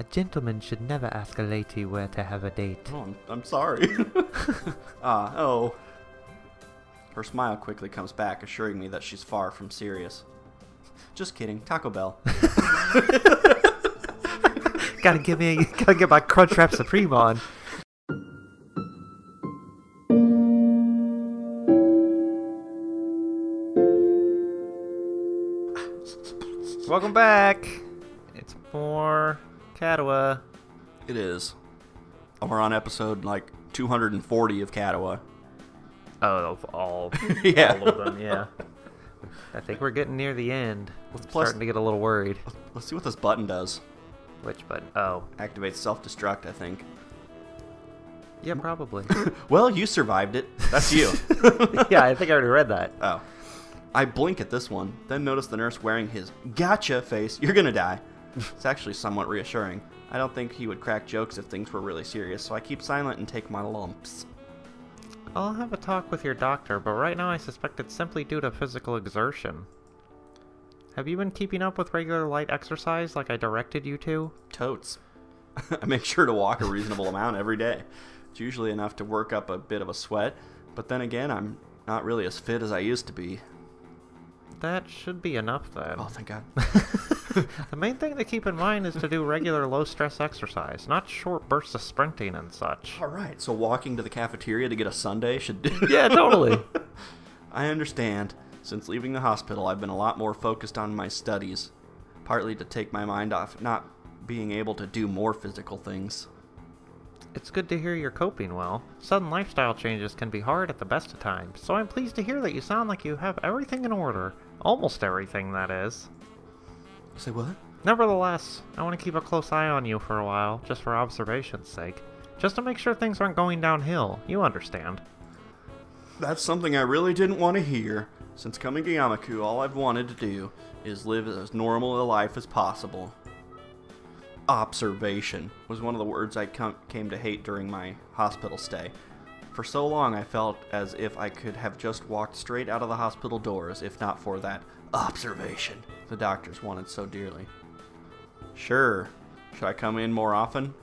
A gentleman should never ask a lady where to have a date. Oh, I'm sorry. Oh. Her smile quickly comes back, assuring me that she's far from serious. Just kidding. Taco Bell. Gotta get my Crunchwrap Supreme on. Welcome back. It's more Katawa. It is. We're on episode, 240 of Katawa. Oh, of all, Yeah. all of them, yeah. I think we're getting near the end. Starting to get a little worried. Let's see what this button does. Which button? Oh. Activates self-destruct, I think. Yeah, probably. Well, you survived it. That's you. Yeah, I think I already read that. Oh. I blink at this one, then notice the nurse wearing his gotcha face. You're gonna die. It's actually somewhat reassuring. I don't think he would crack jokes if things were really serious, so I keep silent and take my lumps. I'll have a talk with your doctor, but right now I suspect it's simply due to physical exertion. Have you been keeping up with regular light exercise like I directed you to? Totes. I make sure to walk a reasonable amount every day. It's usually enough to work up a bit of a sweat, but then again, I'm not really as fit as I used to be. That should be enough then. Oh, thank God. The main thing to keep in mind is to do regular low-stress exercise, not short bursts of sprinting and such. Alright, so walking to the cafeteria to get a sundae should do. Yeah, totally. I understand. Since leaving the hospital, I've been a lot more focused on my studies, partly to take my mind off not being able to do more physical things. It's good to hear you're coping well. Sudden lifestyle changes can be hard at the best of times, so I'm pleased to hear that you sound like you have everything in order. Almost everything, that is. Say what? Nevertheless, I want to keep a close eye on you for a while, just for observation's sake. Just to make sure things aren't going downhill, you understand. That's something I really didn't want to hear. Since coming to Yamaku, all I've wanted to do is live as normal a life as possible. Observation was one of the words I came to hate during my hospital stay. For so long I felt as if I could have just walked straight out of the hospital doors if not for that observation the doctors wanted so dearly. Sure. Should I come in more often?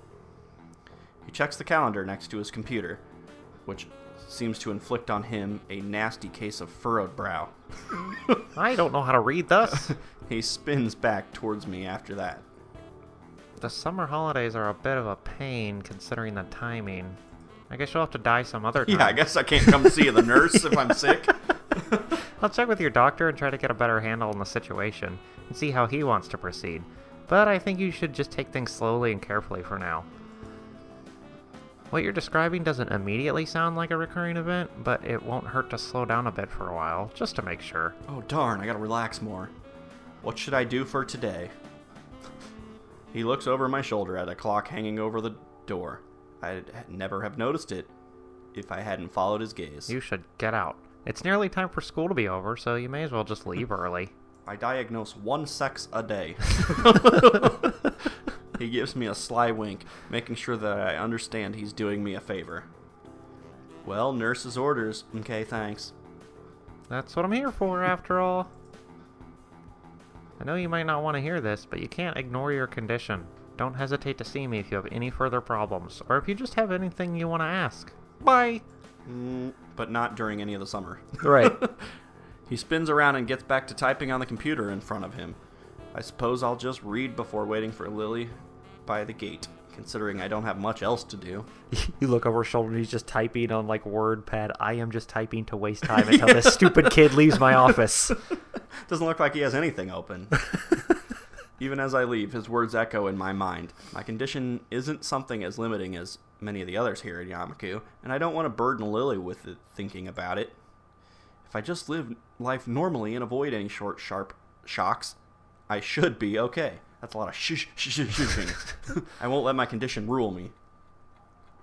He checks the calendar next to his computer, which seems to inflict on him a nasty case of furrowed brow. I don't know how to read this. He spins back towards me after that. The summer holidays are a bit of a pain considering the timing. I guess you'll have to die some other time. Yeah, I guess I can't come see the nurse if I'm sick. I'll check with your doctor and try to get a better handle on the situation and see how he wants to proceed. But I think you should just take things slowly and carefully for now. What you're describing doesn't immediately sound like a recurring event, but it won't hurt to slow down a bit for a while, just to make sure. Oh darn, I gotta relax more. What should I do for today? He looks over my shoulder at a clock hanging over the door. I'd never have noticed it if I hadn't followed his gaze. You should get out. It's nearly time for school to be over, so you may as well just leave early. I diagnose one sex a day. He gives me a sly wink, making sure that I understand he's doing me a favor. Well, nurse's orders. Okay, thanks. That's what I'm here for, after all. I know you might not want to hear this, but you can't ignore your condition. Don't hesitate to see me if you have any further problems, or if you just have anything you want to ask. Bye! But not during any of the summer. Right. He spins around and gets back to typing on the computer in front of him. I suppose I'll just read before waiting for Lilly by the gate, considering I don't have much else to do. You look over his shoulder and he's just typing on, WordPad. I am just typing to waste time until this stupid kid leaves my office. Doesn't look like he has anything open. Even as I leave, his words echo in my mind. My condition isn't something as limiting as many of the others here at Yamaku, and I don't want to burden Lilly with it, thinking about it. If I just live life normally and avoid any short, sharp shocks, I should be okay. That's a lot of shushing. I won't let my condition rule me.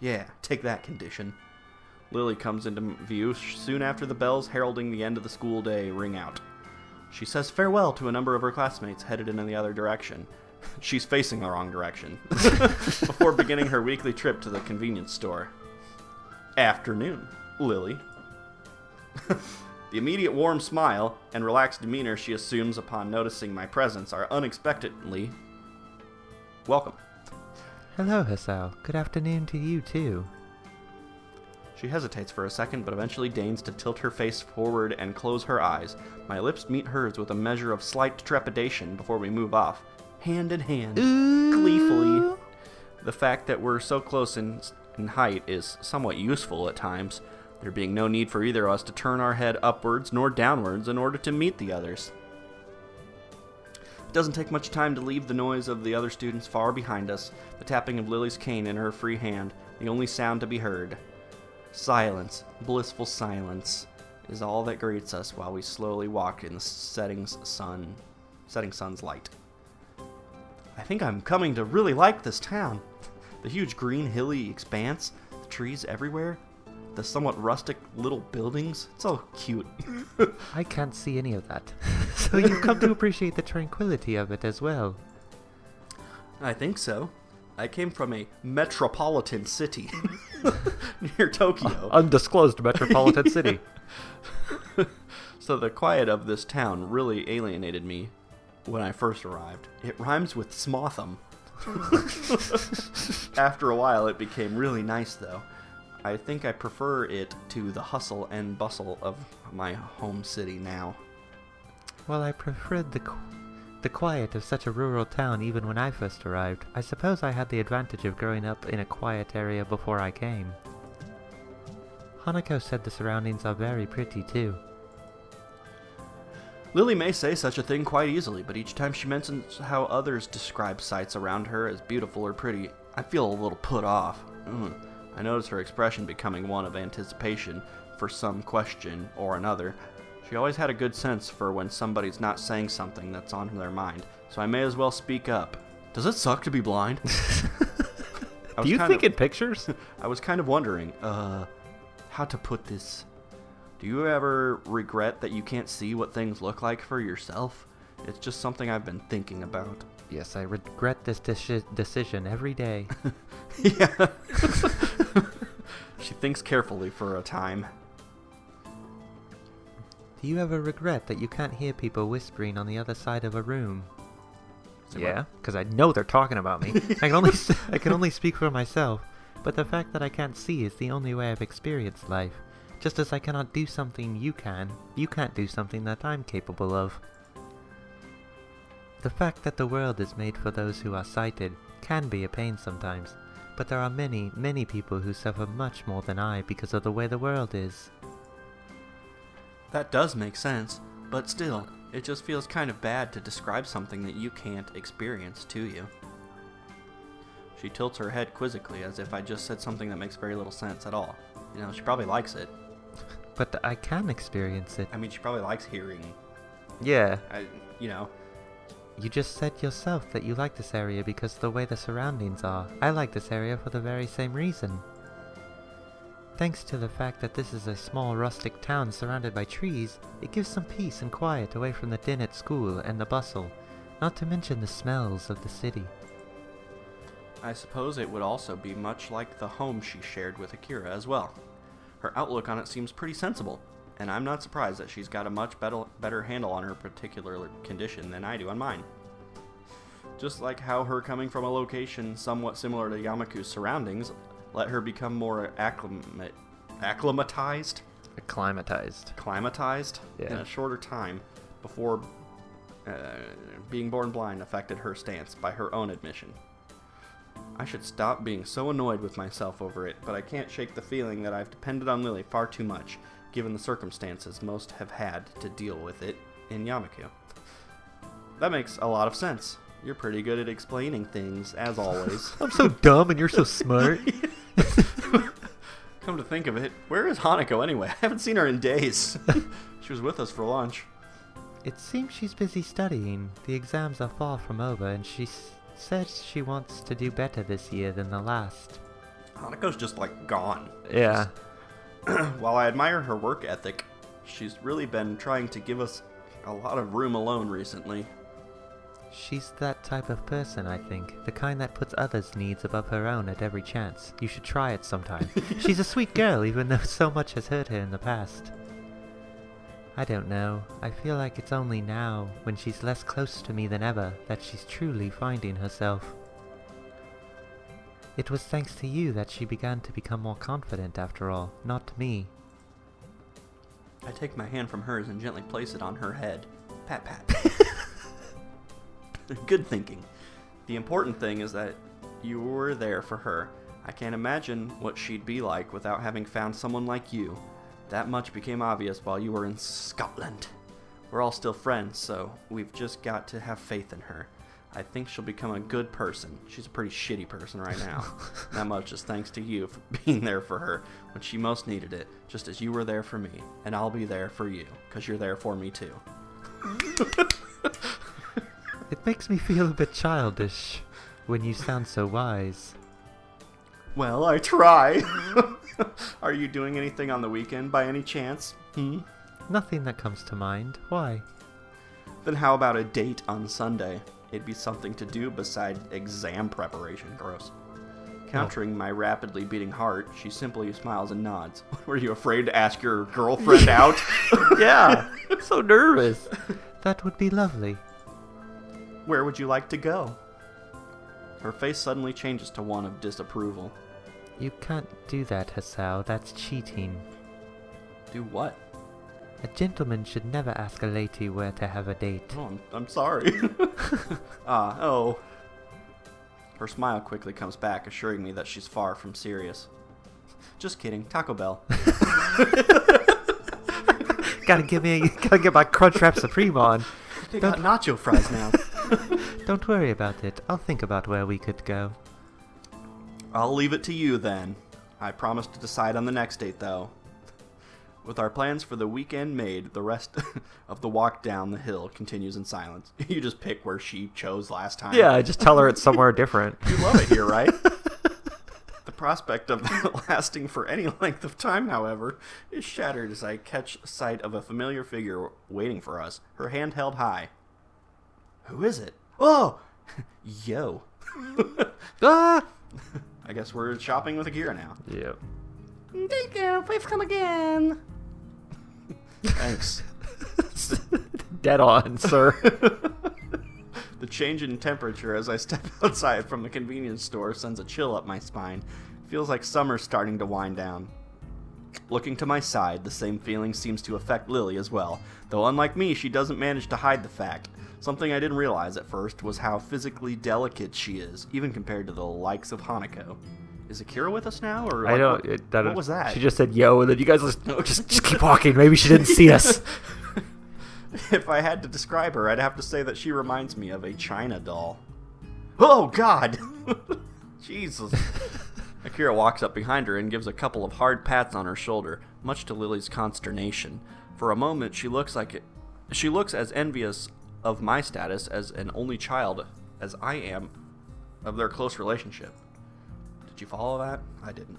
Yeah, take that, condition. Lilly comes into view soon after the bells heralding the end of the school day ring out. She says farewell to a number of her classmates headed in the other direction. She's facing the wrong direction. Before beginning her weekly trip to the convenience store. Afternoon, Lilly. The immediate warm smile and relaxed demeanor she assumes upon noticing my presence are unexpectedly welcome. Hello, Hisao. Good afternoon to you, too. She hesitates for a second, but eventually deigns to tilt her face forward and close her eyes. My lips meet hers with a measure of slight trepidation before we move off, hand in hand, gleefully. The fact that we're so close in height is somewhat useful at times, there being no need for either of us to turn our head upwards nor downwards in order to meet the others. It doesn't take much time to leave the noise of the other students far behind us, the tapping of Lily's cane in her free hand, the only sound to be heard. Silence, blissful silence, is all that greets us while we slowly walk in the setting sun's light. I think I'm coming to really like this town. The huge green hilly expanse, the trees everywhere, the somewhat rustic little buildings, it's all cute. I can't see any of that. So you've come to appreciate the tranquility of it as well. I think so. I came from a metropolitan city near Tokyo. Undisclosed metropolitan city. So the quiet of this town really alienated me when I first arrived. It rhymes with Smotham. After a while, it became really nice, though. I think I prefer it to the hustle and bustle of my home city now. Well, I preferred the quiet of such a rural town even when I first arrived. I suppose I had the advantage of growing up in a quiet area before I came. Hanako said the surroundings are very pretty, too. Lily may say such a thing quite easily, but each time she mentions how others describe sights around her as beautiful or pretty, I feel a little put off. I notice her expression becoming one of anticipation for some question or another. She always had a good sense for when somebody's not saying something that's on their mind, so I may as well speak up. Does it suck to be blind? Do you think in pictures? I was kind of wondering, how to put this. Do you ever regret that you can't see what things look like for yourself? It's just something I've been thinking about. Yes, I regret this decision every day. Yeah. She thinks carefully for a time. Do you ever regret that you can't hear people whispering on the other side of a room? Yeah, because I know they're talking about me. I can only speak for myself, but the fact that I can't see is the only way I've experienced life. Just as I cannot do something you can't do something that I'm capable of. The fact that the world is made for those who are sighted can be a pain sometimes, but there are many, many people who suffer much more than I because of the way the world is. That does make sense, but still, it just feels kind of bad to describe something that you can't experience to you. She tilts her head quizzically as if I just said something that makes very little sense at all. You know, she probably likes it. But I can experience it. I mean, she probably likes hearing. Yeah. You just said yourself that you like this area because of the way the surroundings are. I like this area for the very same reason. Thanks to the fact that this is a small rustic town surrounded by trees, it gives some peace and quiet away from the din at school and the bustle, not to mention the smells of the city. I suppose it would also be much like the home she shared with Akira as well. Her outlook on it seems pretty sensible, and I'm not surprised that she's got a much better handle on her particular condition than I do on mine. Just like how her coming from a location somewhat similar to Yamaku's surroundings let her become more acclimatized Yeah. in a shorter time before being born blind affected her stance by her own admission. I should stop being so annoyed with myself over it, but I can't shake the feeling that I've depended on Lily far too much, given the circumstances most have had to deal with it in Yamaku. That makes a lot of sense. You're pretty good at explaining things, as always. I'm so dumb and you're so smart. Come to think of it, where is Hanako anyway? I haven't seen her in days. She was with us for lunch. It seems she's busy studying. The exams are far from over, and she says she wants to do better this year than the last. Hanako's just, like, gone. Yeah. While I admire her work ethic, she's really been trying to give us a lot of room alone recently. She's that type of person, I think. The kind that puts others' needs above her own at every chance. You should try it sometime. She's a sweet girl, even though so much has hurt her in the past. I don't know. I feel like it's only now, when she's less close to me than ever, that she's truly finding herself. It was thanks to you that she began to become more confident after all, not me. I take my hand from hers and gently place it on her head. Pat, pat. Good thinking. The important thing is that you were there for her. I can't imagine what she'd be like without having found someone like you. That much became obvious while you were in Scotland. We're all still friends, so we've just got to have faith in her. I think she'll become a good person. She's a pretty shitty person right now. That much is thanks to you for being there for her when she most needed it, just as you were there for me. And I'll be there for you, because you're there for me too. It makes me feel a bit childish when you sound so wise. Well, I try. Are you doing anything on the weekend by any chance? Nothing that comes to mind. Why? Then how about a date on Sunday? It'd be something to do beside exam preparation. Gross. Countering my rapidly beating heart, she simply smiles and nods. Were you afraid to ask your girlfriend out? Yeah, I'm so nervous. That would be lovely. Where would you like to go? Her face suddenly changes to one of disapproval. You can't do that, Hisao. That's cheating. Do what? A gentleman should never ask a lady where to have a date. Oh, I'm sorry. Oh. Her smile quickly comes back, assuring me that she's far from serious. Just kidding. Taco Bell. Gotta get my Crunchwrap Supreme on. They got nacho fries now. Don't worry about it. I'll think about where we could go. I'll leave it to you then. I promise to decide on the next date, though. With our plans for the weekend made, the rest of the walk down the hill continues in silence. You just pick where she chose last time. Yeah, just tell her it's somewhere different. You love it here, right? The prospect of that lasting for any length of time, however, is shattered as I catch sight of a familiar figure waiting for us, her hand held high. Who is it? Oh! Yo. Ah! I guess we're shopping with Akira now. Yep. Thank you. Please come again. Thanks. Dead on, sir. The change in temperature as I step outside from the convenience store sends a chill up my spine. Feels like summer's starting to wind down. Looking to my side, the same feeling seems to affect Lilly as well, though unlike me, she doesn't manage to hide the fact. Something I didn't realize at first was how physically delicate she is, even compared to the likes of Hanako. Is Akira with us now, or I like, don't. What was that? She just said yo, and then you guys just keep walking. Maybe she didn't see us. If I had to describe her, I'd have to say that she reminds me of a China doll. Oh, God! Jesus. Akira walks up behind her and gives a couple of hard pats on her shoulder, much to Lily's consternation. For a moment, she looks as envious of my status as an only child as I am of their close relationship. Did you follow that? I didn't.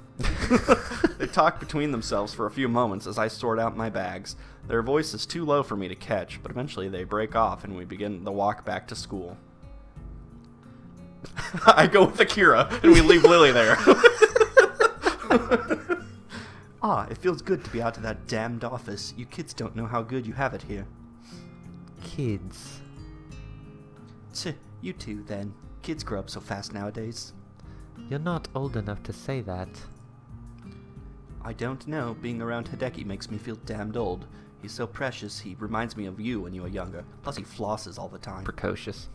They talk between themselves for a few moments as I sort out my bags. Their voice is too low for me to catch, but eventually they break off and we begin the walk back to school. I go with Akira and we leave Lily there. It feels good to be out of that damned office. You kids don't know how good you have it here. Kids. You too, then. Kids grow up so fast nowadays. You're not old enough to say that. I don't know. Being around Hideki makes me feel damned old. He's so precious, he reminds me of you when you were younger. Plus he flosses all the time. Precocious.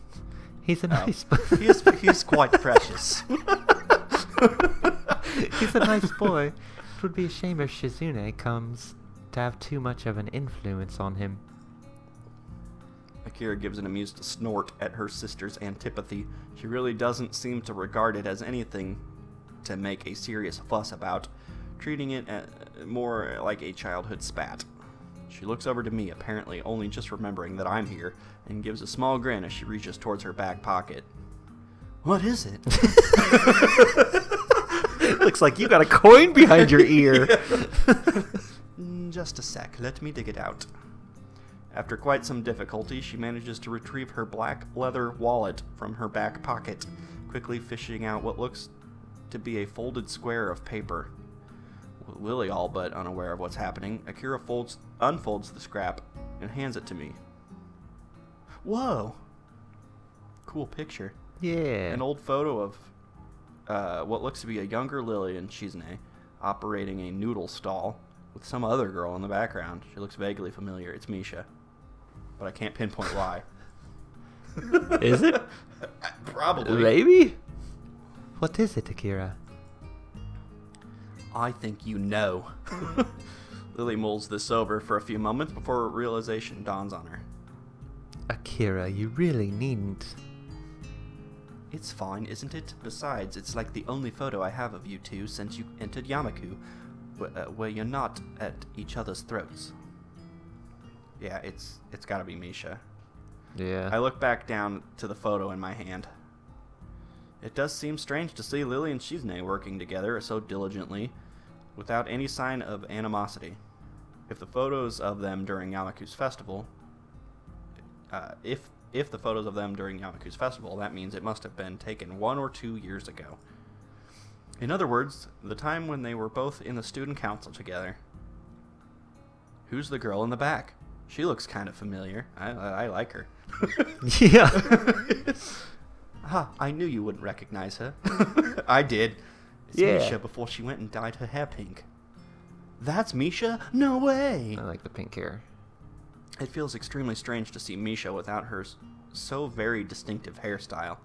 He's a nice boy. He's quite precious. He's a nice boy. It would be a shame if Shizune comes to have too much of an influence on him. Akira gives an amused snort at her sister's antipathy. She really doesn't seem to regard it as anything to make a serious fuss about, treating it more like a childhood spat. She looks over to me, apparently only just remembering that I'm here, and gives a small grin as she reaches towards her back pocket. What is it? Looks like you got a coin behind your ear. Just a sec, let me dig it out. After quite some difficulty, she manages to retrieve her black leather wallet from her back pocket, quickly fishing out what looks to be a folded square of paper. With Lily all but unaware of what's happening, Akira unfolds the scrap and hands it to me. Whoa! Cool picture. Yeah. An old photo of what looks to be a younger Lilly and Hisao operating a noodle stall with some other girl in the background. She looks vaguely familiar. It's Misha, but I can't pinpoint why. Is it? Probably. Maybe? What is it, Akira? I think you know. Lilly mulls this over for a few moments before realization dawns on her. Akira, you really needn't. It's fine, isn't it? Besides, it's like the only photo I have of you two since you entered Yamaku, where you're not at each other's throats. Yeah, it's gotta be Misha. Yeah. I look back down to the photo in my hand. It does seem strange to see Lilly and Hisao working together so diligently, without any sign of animosity. If the photos of them during Yamaku's festival, if the photos of them during Yamaku's festival, that means it must have been taken 1 or 2 years ago. In other words, the time when they were both in the student council together. Who's the girl in the back? She looks kind of familiar. I like her. Yeah. I knew you wouldn't recognize her. I did. It's Misha before she went and dyed her hair pink. That's Misha? No way! I like the pink hair. It feels extremely strange to see Misha without her so very distinctive hairstyle.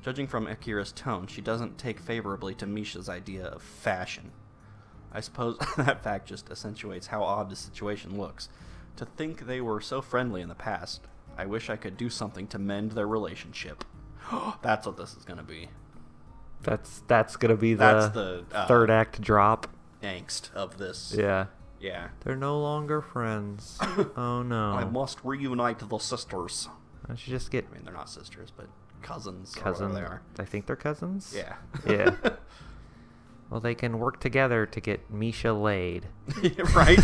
Judging from Akira's tone, she doesn't take favorably to Misha's idea of fashion. I suppose that fact just accentuates how odd the situation looks. To think they were so friendly in the past, I wish I could do something to mend their relationship. That's what this is going to be. That's going to be the third act drop. Angst of this. Yeah. Yeah. They're no longer friends. Oh no. I must reunite the sisters. I should just get... I mean, they're not sisters, but cousins. Cousins. They are. I think they're cousins? Yeah. Yeah. Well, they can work together to get Misha laid. Right?